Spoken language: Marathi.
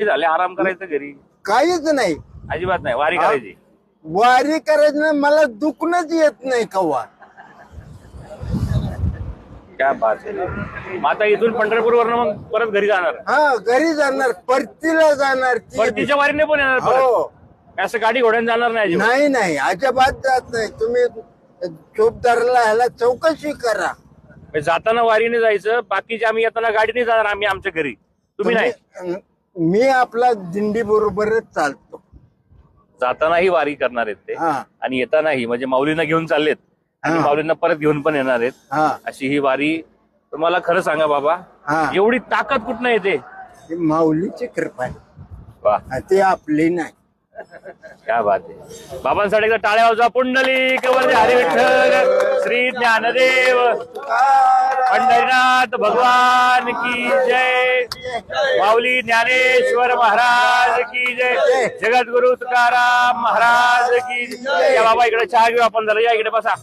झाले आराम करायचं घरी काहीच नाही. अजिबात नाही वारी करायची. वारी करायचं नाही, मला दुखणंच येत नाही कवा. क्या बात आहे. मग आता इथून पंढरपूर वरनं मग परत घरी जाणार. हा घरी जाणार, परतीला जाणार ती. परतीच्या वारीने पण येणार परत? हो. असं गाडी घोड्याने जाणार नाही अजिबात? नाही नाही अजिबात जात नाही. तुम्ही चोपदारला ह्याला चौकशी करा. म्हणजे जाताना वारीने जायचं, बाकीचे आम्ही येताना गाडीने जाणार आम्ही आमच्या घरी, तुम्ही नाही? मी आपला दिंडी बरोबरच चालतो. जातानाही वारी करणार आहेत ते हा आणि येतानाही, म्हणजे माऊलींना घेऊन चाललेत आणि माऊलींना परत घेऊन पण येणार आहेत. हा अशी ही वारी. तुम्हाला खरं सांगा बाबा, हा एवढी ताकद कुठनं येते? ही माऊलीची कृपा आहे. वा, ती आपली नाही. क्या बात आहे. बाबांसाठी एकदा टाळ्या वाजवा. पुंडलिक वरदे हरी विठ्ठल श्री ज्ञानदेव पंढरीनाथ भगवान की जय. माऊली ज्ञानेश्वर महाराज की जय. जगद्गुरु तुकाराम महाराज की जय. या बाबा इकडे चहा घेऊ आपण जरा, या इकडे बसा.